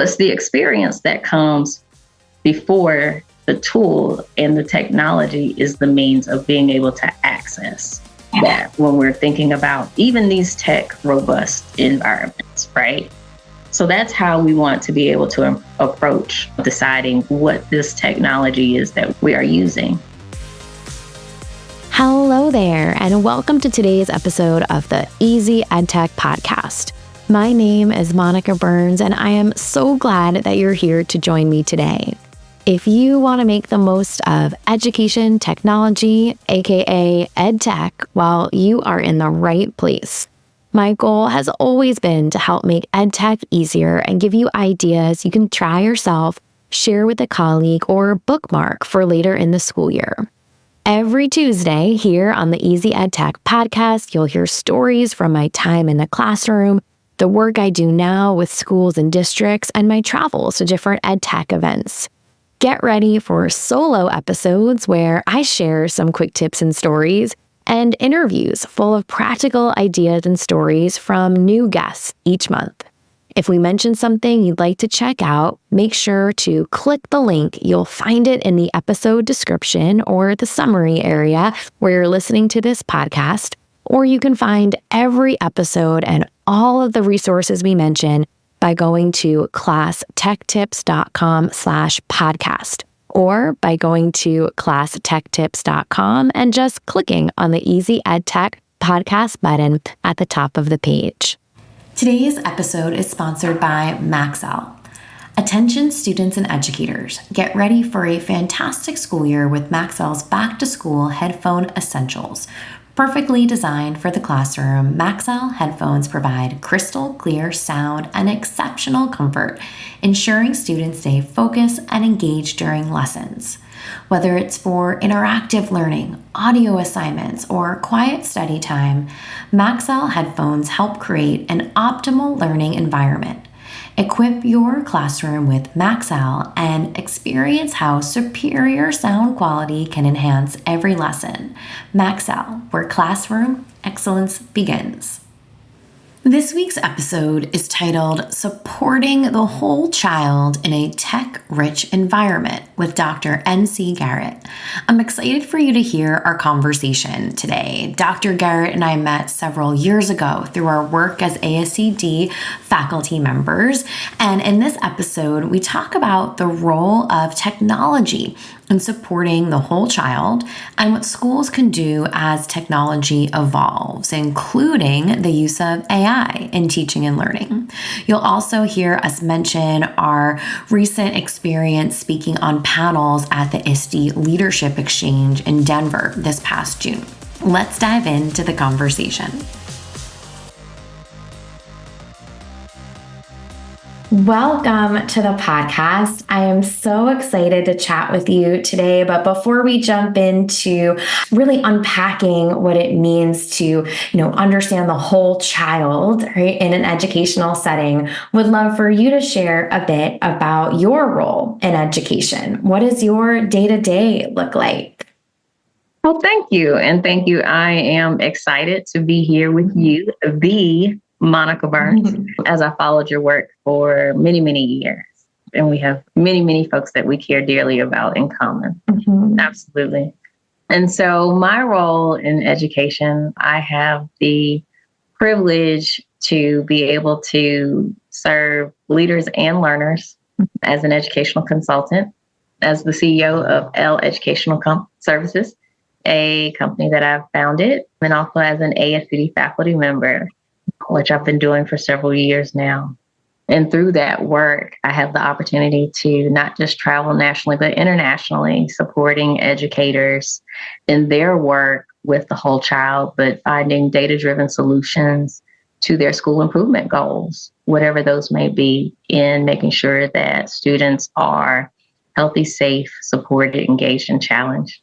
It's the experience that comes before the tool, and the technology is the means of being able to access that when we're thinking about even these tech robust environments, right? So that's how we want to be able to approach deciding what this technology is that we are using. Hello there, and welcome to today's episode of the Easy EdTech podcast. My name is Monica Burns, and I am so glad that you're here to join me today. If you want to make the most of education technology, aka EdTech, well, you are in the right place. My goal has always been to help make EdTech easier and give you ideas you can try yourself, share with a colleague, or bookmark for later in the school year. Every Tuesday here on the Easy EdTech podcast, you'll hear stories from my time in the classroom, the work I do now with schools and districts, and my travels to different EdTech events. Get ready for solo episodes where I share some quick tips and stories, and interviews full of practical ideas and stories from new guests each month. If we mention something you'd like to check out, make sure to click the link. You'll find it in the episode description or the summary area where you're listening to this podcast, or you can find every episode and all of the resources we mention by going to classtechtips.com/podcast, or by going to classtechtips.com and just clicking on the Easy EdTech podcast button at the top of the page. Today's episode is sponsored by Maxell. Attention students and educators, get ready for a fantastic school year with Maxell's Back to School Headphone Essentials. Perfectly designed for the classroom, Maxell headphones provide crystal clear sound and exceptional comfort, ensuring students stay focused and engaged during lessons. Whether it's for interactive learning, audio assignments, or quiet study time, Maxell headphones help create an optimal learning environment. Equip your classroom with Maxell and experience how superior sound quality can enhance every lesson. Maxell, where classroom excellence begins. This week's episode is titled Supporting the Whole Child in a Tech-Rich Environment with Dr. Chaunté Garrett. I'm excited for you to hear our conversation today. Dr. Garrett and I met several years ago through our work as ASCD faculty members, and in this episode, we talk about the role of technology in supporting the whole child and what schools can do as technology evolves, including the use of AI in teaching and learning. You'll also hear us mention our recent experience speaking on panels at the ASCD Leadership Exchange in Denver this past June. Let's dive into the conversation. Welcome to the podcast. I am so excited to chat with you today. But before we jump into really unpacking what it means to, understand the whole child, right, in an educational setting, would love for you to share a bit about your role in education. What does your day-to-day look like? Well, thank you. And thank you. I am excited to be here with you, the Monica Burns, as I followed your work for many, many years. And we have many, many folks that we care dearly about in common. Absolutely. And so my role in education, I have the privilege to be able to serve leaders and learners as an educational consultant, as the CEO of L Educational Services, a company that I've founded, and also as an ASCD faculty member, which I've been doing for several years now. And through that work, I have the opportunity to not just travel nationally, but internationally, supporting educators in their work with the whole child, but finding data-driven solutions to their school improvement goals, whatever those may be, in making sure that students are healthy, safe, supported, engaged, and challenged.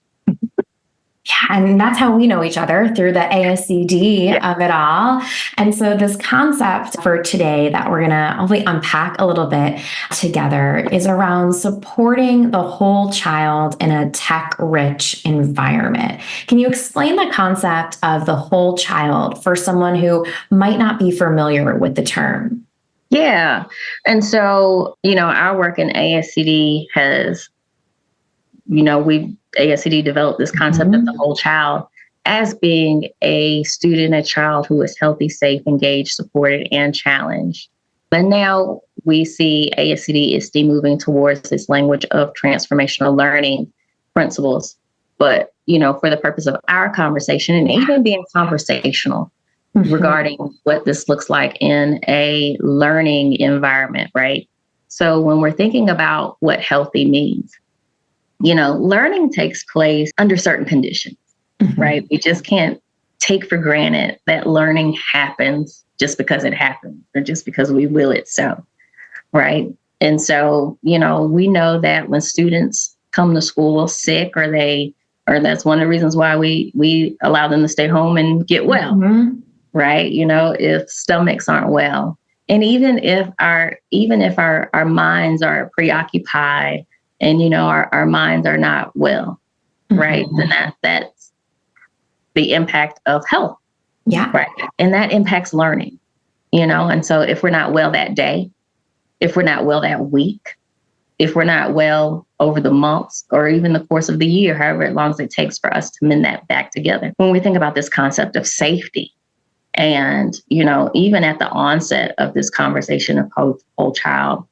Yeah, and that's how we know each other, through the ASCD of it all. And so this concept for today that we're going to hopefully unpack a little bit together is around supporting the whole child in a tech-rich environment. Can you explain the concept of the whole child for someone who might not be familiar with the term? Yeah. And so, our work in ASCD has, ASCD developed this concept of the whole child as being a student, a child who is healthy, safe, engaged, supported, and challenged. But now we see ASCD moving towards this language of transformational learning principles. But, for the purpose of our conversation and even being conversational regarding what this looks like in a learning environment, right? So when we're thinking about what healthy means, learning takes place under certain conditions, right? We just can't take for granted that learning happens just because it happens or just because we will it so, right? And so, we know that when students come to school sick or that's one of the reasons why we allow them to stay home and get well, right? If stomachs aren't well. And even if our minds are preoccupied and, our minds are not well, right? Then that's the impact of health. Yeah. Right. And that impacts learning, and so if we're not well that day, if we're not well that week, if we're not well over the months or even the course of the year, however long as it takes for us to mend that back together. When we think about this concept of safety, and, even at the onset of this conversation of whole child,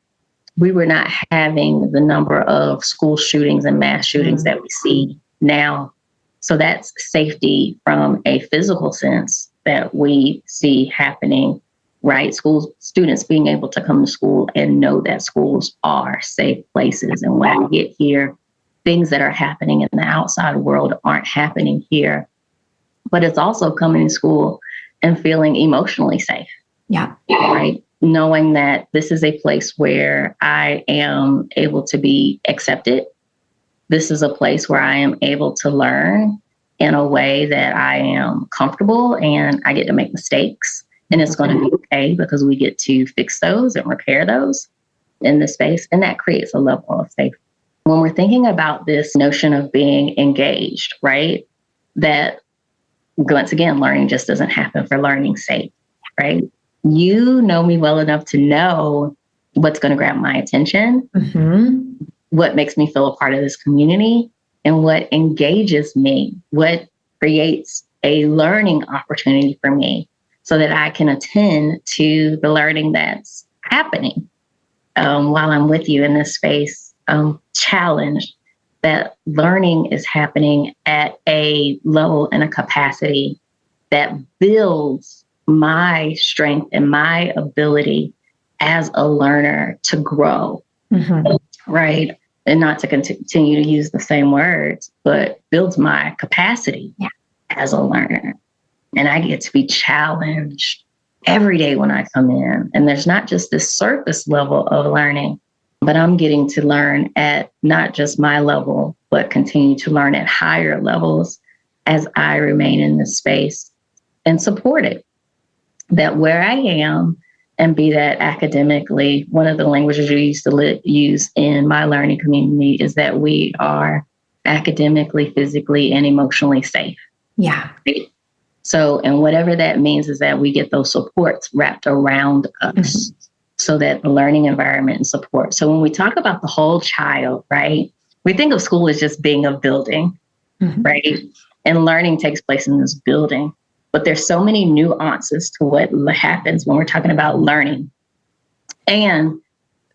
we were not having the number of school shootings and mass shootings that we see now. So that's safety from a physical sense that we see happening, right? Students being able to come to school and know that schools are safe places. And when I get here, things that are happening in the outside world aren't happening here. But it's also coming to school and feeling emotionally safe. Yeah. Right. Knowing that this is a place where I am able to be accepted. This is a place where I am able to learn in a way that I am comfortable and I get to make mistakes. And it's going to be okay because we get to fix those and repair those in this space. And that creates a level of safety. When we're thinking about this notion of being engaged, right, that once again, learning just doesn't happen for learning's sake, right? You know me well enough to know what's going to grab my attention, what makes me feel a part of this community, and what engages me, what creates a learning opportunity for me so that I can attend to the learning that's happening while I'm with you in this space, challenged that learning is happening at a level and a capacity that builds my strength and my ability as a learner to grow, right? And not to continue to use the same words, but builds my capacity as a learner. And I get to be challenged every day when I come in. And there's not just this surface level of learning, but I'm getting to learn at not just my level, but continue to learn at higher levels as I remain in this space and support it. That where I am, and be that academically, one of the languages we used to use in my learning community is that we are academically, physically, and emotionally safe. Yeah. So, and whatever that means is that we get those supports wrapped around us. So that the learning environment and support. So when we talk about the whole child, right, we think of school as just being a building, right? And learning takes place in this building. But there's so many nuances to what happens when we're talking about learning. And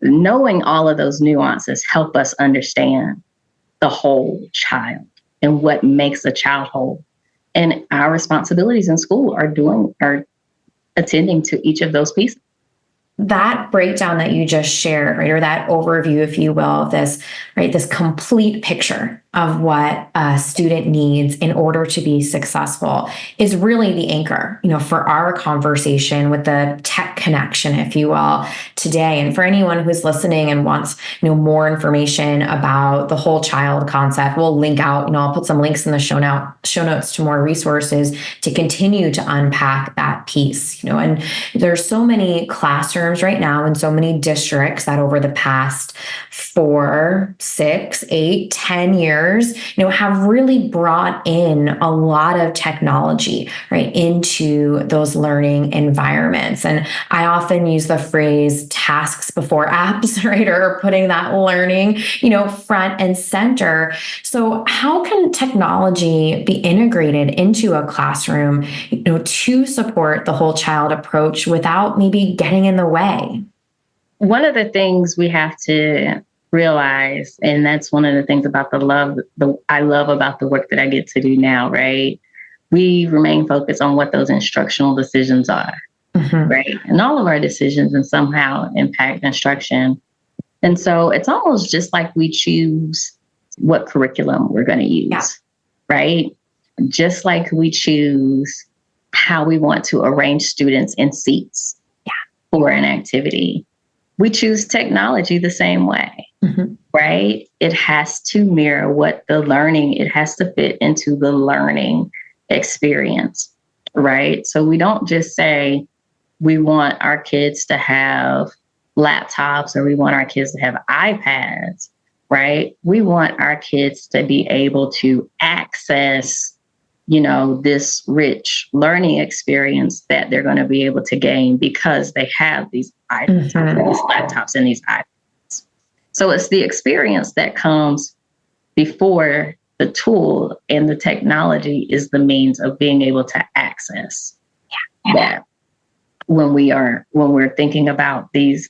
knowing all of those nuances help us understand the whole child and what makes a child whole. And our responsibilities in school are attending to each of those pieces. That breakdown that you just shared, right, or that overview, if you will, of this, right, this complete picture of what a student needs in order to be successful is really the anchor, for our conversation with the tech connection, if you will, today. And for anyone who's listening and wants, more information about the whole child concept, we'll link out, I'll put some links in the show notes to more resources to continue to unpack that piece, and there's so many classrooms right now in so many districts that over the past 4, 6, 8, 10 years years, have really brought in a lot of technology, right, into those learning environments. And I often use the phrase tasks before apps, right, or putting that learning, front and center. So how can technology be integrated into a classroom, to support the whole child approach without maybe getting in the way? One of the things we have to realize, and that's one of the things about I love about the work that I get to do now, right? We remain focused on what those instructional decisions are, right? And all of our decisions and somehow impact instruction. And so it's almost just like we choose what curriculum we're going to use, right? Just like we choose how we want to arrange students in seats for an activity. We choose technology the same way, right? It has to mirror it has to fit into the learning experience, right? So we don't just say we want our kids to have laptops or we want our kids to have iPads, right? We want our kids to be able to access, this rich learning experience that they're going to be able to gain because they have these items, these laptops and these iPads. So it's the experience that comes before the tool, and the technology is the means of being able to access that. When we're thinking about these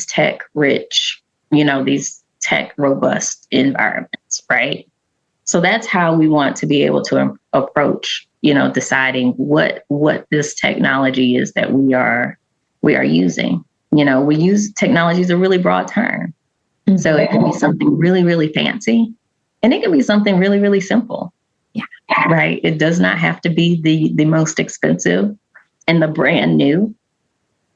tech rich, these tech robust environments, right? So that's how we want to be able to approach, deciding what this technology is that we are using. We use technology as a really broad term. So it can be something really, really fancy, and it can be something really, really simple. Right? It does not have to be the most expensive and the brand new.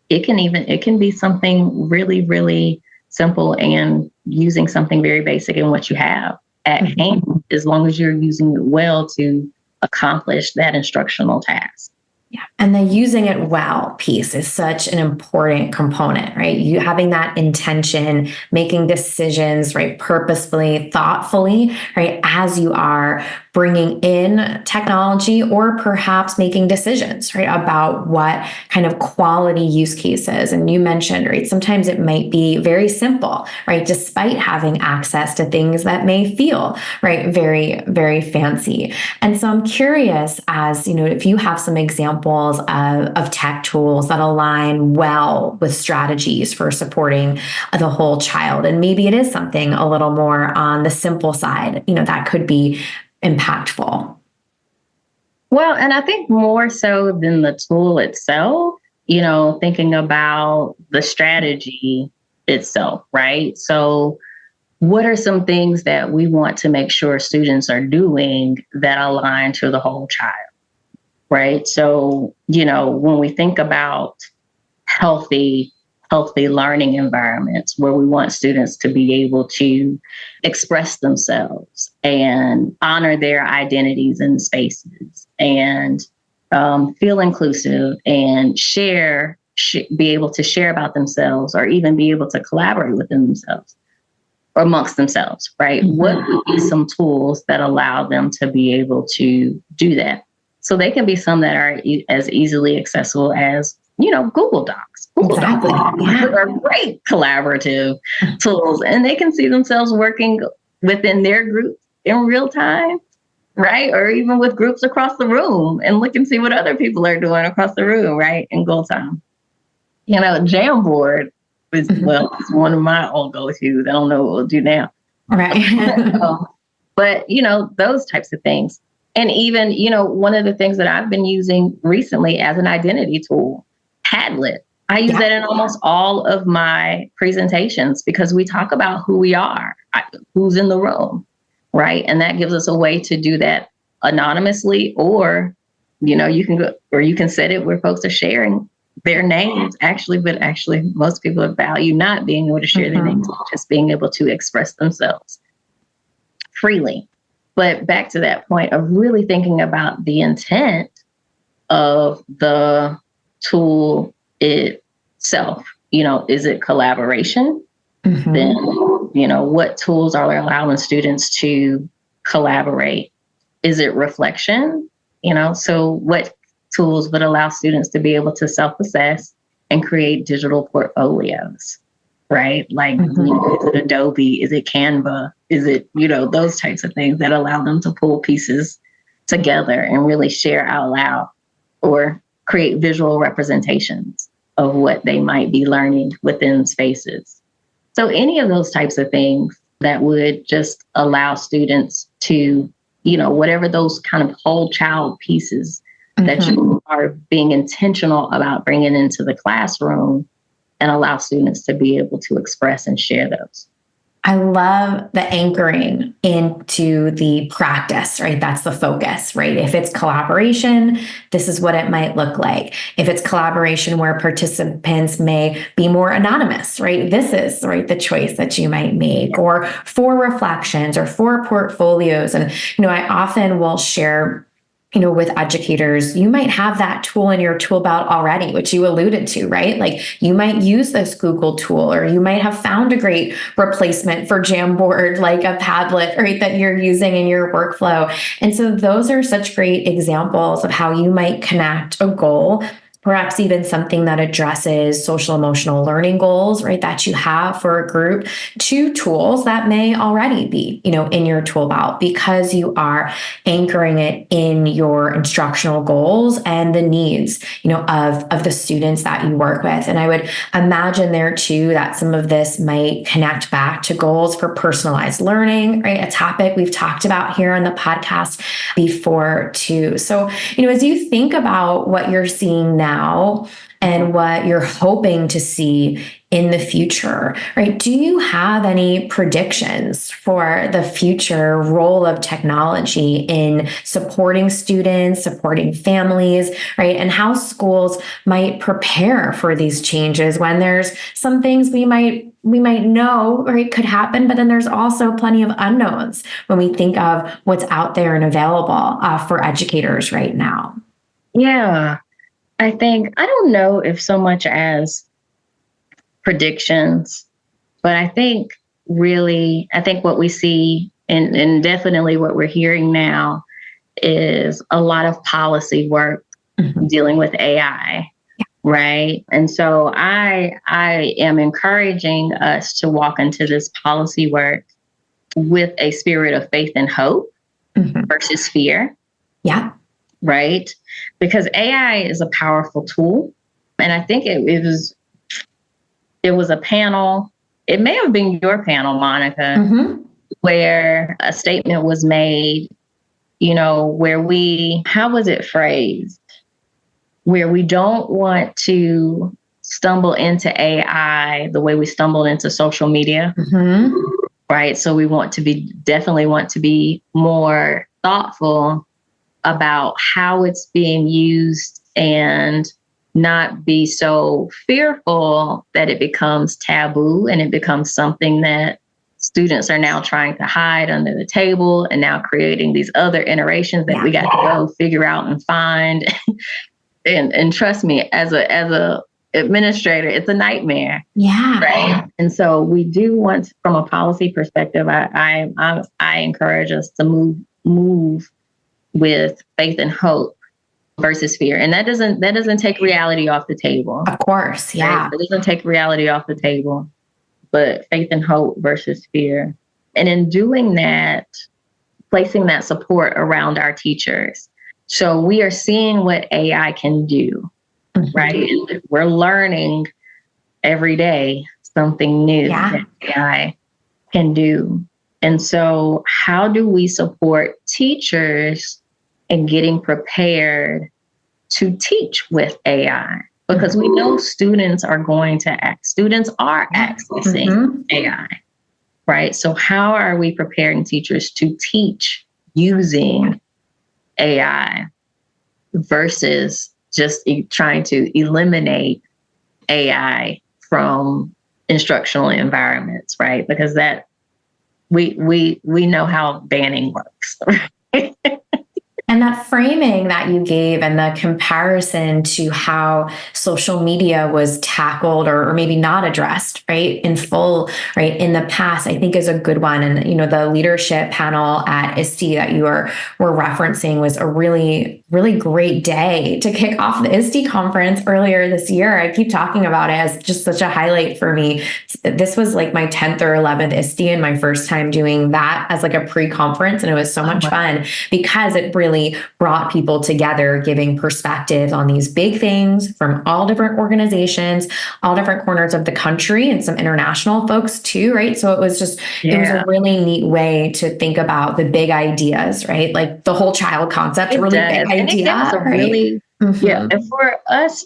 It can be something really, really simple and using something very basic in what you have at hand, as long as you're using it well to accomplish that instructional task. Yeah. And the using it well piece is such an important component, right? You having that intention, making decisions, right, purposefully, thoughtfully, right, as you are bringing in technology or perhaps making decisions, right, about what kind of quality use cases. And you mentioned, right, sometimes it might be very simple, right, despite having access to things that may feel, right, very, very fancy. And so I'm curious, as if you have some examples of tech tools that align well with strategies for supporting the whole child, and maybe it is something a little more on the simple side, that could be impactful. Well, and I think more so than the tool itself, thinking about the strategy itself, right? So what are some things that we want to make sure students are doing that align to the whole child, right? So, when we think about healthy learning environments where we want students to be able to express themselves and honor their identities in spaces and feel inclusive and be able to share about themselves or even be able to collaborate within themselves or amongst themselves, right? What would be some tools that allow them to be able to do that? So they can be some that are as easily accessible as, Google Docs. Google Docs are great collaborative tools, and they can see themselves working within their group in real time, right? Or even with groups across the room and look and see what other people are doing across the room, right? In goal time. Jamboard is, it's one of my old go-tos. I don't know what we'll do now. Right. But, those types of things. And even, one of the things that I've been using recently as an identity tool, Padlet. I use that in almost all of my presentations because we talk about who we are, who's in the room, right? And that gives us a way to do that anonymously, or, you can go, or you can set it where folks are sharing their names but most people value not being able to share their names, just being able to express themselves freely. But back to that point of really thinking about the intent of the tool itself. Is it collaboration? Then, what tools are allowing students to collaborate? Is it reflection? So what tools would allow students to be able to self-assess and create digital portfolios, right? Like, is it Adobe? Is it Canva? Is it, those types of things that allow them to pull pieces together and really share out loud or create visual representations of what they might be learning within spaces. So any of those types of things that would just allow students to, whatever those kind of whole child pieces that you are being intentional about bringing into the classroom, and allow students to be able to express and share those. I love the anchoring into the practice, right? That's the focus, right? If it's collaboration, this is what it might look like. If it's collaboration where participants may be more anonymous, right? This is, right, the choice that you might make, or for reflections or for portfolios. And, I often will share with educators, you might have that tool in your tool belt already, which you alluded to, right? Like you might use this Google tool, or you might have found a great replacement for Jamboard, like a Padlet, right, that you're using in your workflow. And so those are such great examples of how you might connect a goal, perhaps even something that addresses social emotional learning goals, right, that you have for a group, to tools that may already be, in your tool belt, because you are anchoring it in your instructional goals and the needs, of the students that you work with. And I would imagine there too that some of this might connect back to goals for personalized learning, right? A topic we've talked about here on the podcast before too. So, as you think about what you're seeing now, and what you're hoping to see in the future, right? Do you have any predictions for the future role of technology in supporting students, supporting families, right? And how schools might prepare for these changes when there's some things we might know, right, could happen, but then there's also plenty of unknowns when we think of what's out there and available for educators right now. Yeah. I don't know if so much as predictions, but I think what we see and definitely what we're hearing now is a lot of policy work dealing with AI, right? And so I am encouraging us to walk into this policy work with a spirit of faith and hope versus fear. Yeah. Right? Because AI is a powerful tool. And I think it was a panel, it may have been your panel, Monica, where a statement was made, how was it phrased? Where we don't want to stumble into AI the way we stumbled into social media, right? So we definitely want to be more thoughtful about how it's being used and not be so fearful that it becomes taboo and it becomes something that students are now trying to hide under the table and now creating these other iterations that we got to go figure out and find. and trust me, as a administrator, it's a nightmare. Yeah. Right. And so we do want, from a policy perspective, I encourage us to move with faith and hope versus fear. And that doesn't take reality off the table. Of course. Yeah. Right? It doesn't take reality off the table, but faith and hope versus fear. And in doing that, placing that support around our teachers. So we are seeing what AI can do, right? And we're learning every day something new that AI can do. And so how do we support teachers in getting prepared to teach with AI? Because we know students are accessing AI, right? So how are we preparing teachers to teach using AI versus just trying to eliminate AI from instructional environments, right? Because that we know how banning works. And that framing that you gave and the comparison to how social media was tackled or maybe not addressed, right, in full, right, in the past, I think is a good one. And, the leadership panel at ISTE that you were referencing was a really, really great day to kick off the ISTE conference earlier this year. I keep talking about it as just such a highlight for me. This was like my 10th or 11th ISTE and my first time doing that as like a pre-conference. And it was so much fun because it really brought people together, giving perspectives on these big things from all different organizations, all different corners of the country, and some international folks too, right? So it was a really neat way to think about the big ideas, right? Like the whole child concept, big idea. And it gave us a really, and for us,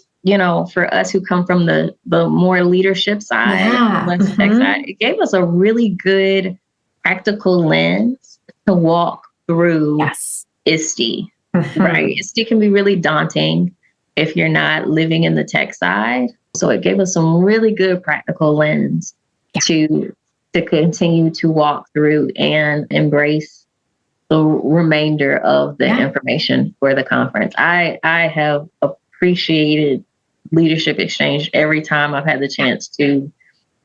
for us who come from the more leadership side, less tech side, it gave us a really good practical lens to walk through ISTE, right? ISTE can be really daunting if you're not living in the tech side. So it gave us some really good practical lens to continue to walk through and embrace the remainder of the information for the conference. I have appreciated leadership exchange every time I've had the chance to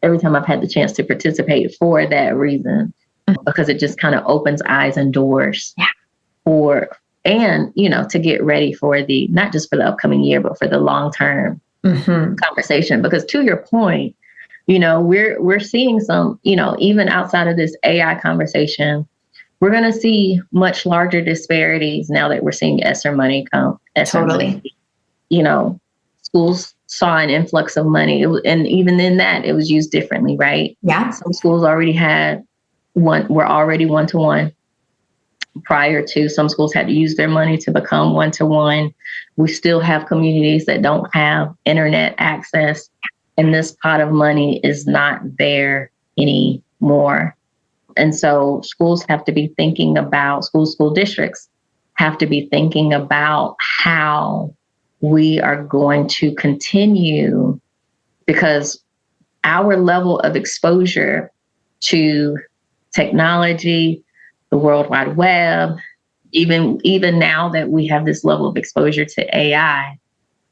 participate for that reason, because it just kind of opens eyes and doors to get ready for not just for the upcoming year, but for the long-term conversation. Because to your point, we're seeing some, even outside of this AI conversation, we're going to see much larger disparities now that we're seeing ESSER money come. Totally. Schools saw an influx of money, and even in that, it was used differently, right? Yeah. Some schools already were already one-to-one. Prior to, some schools had to use their money to become one-to-one. We still have communities that don't have internet access, and this pot of money is not there anymore. And so school districts have to be thinking about how we are going to continue, because our level of exposure to technology, the World Wide Web, even now that we have this level of exposure to AI,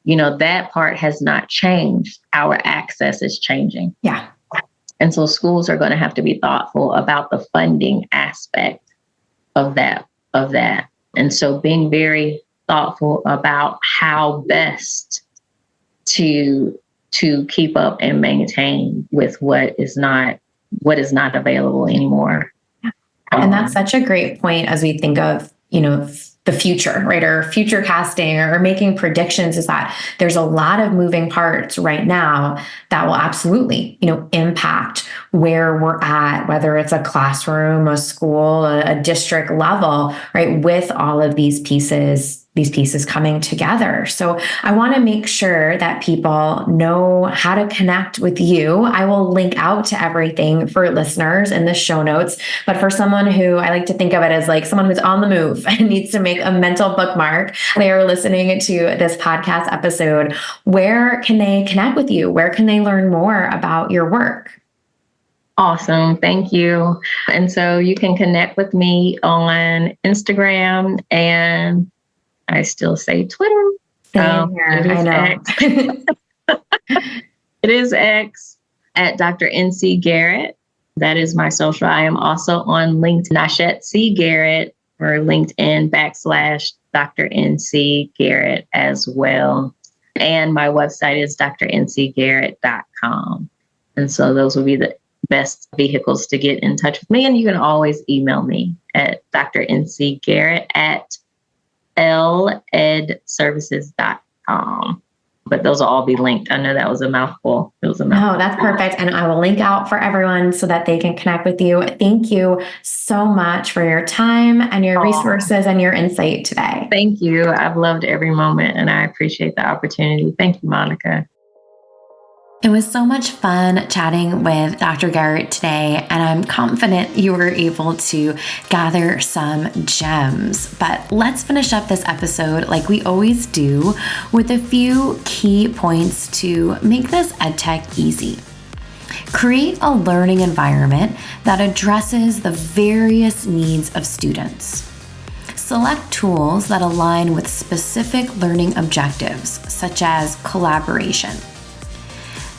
that part has not changed. Our access is changing. Yeah. And so schools are going to have to be thoughtful about the funding aspect of that. And so being very thoughtful about how best to keep up and maintain with what is not available anymore. And that's such a great point as we think of, the future, right? Or future casting or making predictions, is that there's a lot of moving parts right now that will absolutely, impact where we're at, whether it's a classroom, a school, a district level, right? With all of these pieces coming together. So I want to make sure that people know how to connect with you. I will link out to everything for listeners in the show notes. But for someone who, I like to think of it as like someone who's on the move and needs to make a mental bookmark, they are listening to this podcast episode, where can they connect with you? Where can they learn more about your work? Awesome. Thank you. And so you can connect with me on Instagram, and I still say Twitter. It is X at Dr. NC Garrett. That is my social. I am also on LinkedIn, Nashette C. Garrett, or LinkedIn / Dr. NC Garrett as well. And my website is drncgarrett.com. And so those will be the best vehicles to get in touch with me. And you can always email me at drncgarrett at ledservices.com. But those will all be linked. I know that was a mouthful. Oh, that's perfect. And I will link out for everyone so that they can connect with you. Thank you so much for your time and your resources and your insight today. Thank you. I've loved every moment, and I appreciate the opportunity. Thank you, Monica. It was so much fun chatting with Dr. Garrett today, and I'm confident you were able to gather some gems. But let's finish up this episode like we always do with a few key points to make this EdTech easy. Create a learning environment that addresses the various needs of students. select tools that align with specific learning objectives, such as collaboration.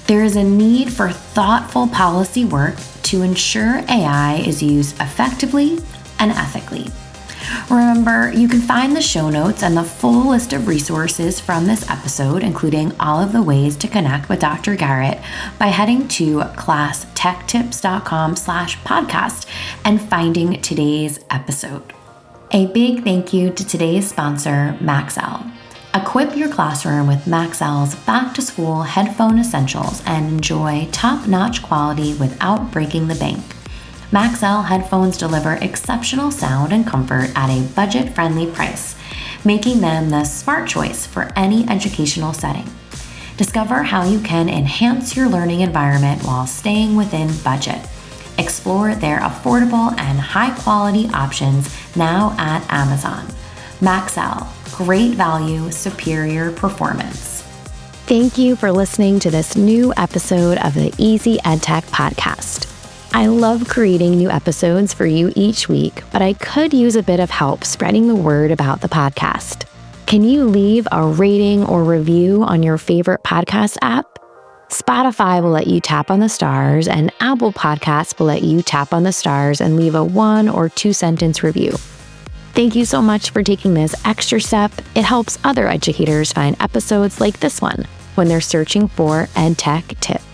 There is a need for thoughtful policy work to ensure AI is used effectively and ethically. Remember, you can find the show notes and the full list of resources from this episode, including all of the ways to connect with Dr. Garrett, by heading to classtechtips.com/podcast and finding today's episode. A big thank you to today's sponsor, Maxell. Equip your classroom with Maxell's back-to-school headphone essentials and enjoy top-notch quality without breaking the bank. Maxell headphones deliver exceptional sound and comfort at a budget-friendly price, making them the smart choice for any educational setting. Discover how you can enhance your learning environment while staying within budget. Explore their affordable and high-quality options now at Amazon. Maxell, great value, superior performance. Thank you for listening to this new episode of the Easy EdTech podcast. I love creating new episodes for you each week, but I could use a bit of help spreading the word about the podcast. Can you leave a rating or review on your favorite podcast app? Spotify will let you tap on the stars, and Apple Podcasts will let you tap on the stars and leave a 1 or 2 sentence review. Thank you so much for taking this extra step. It helps other educators find episodes like this one when they're searching for EdTech tips.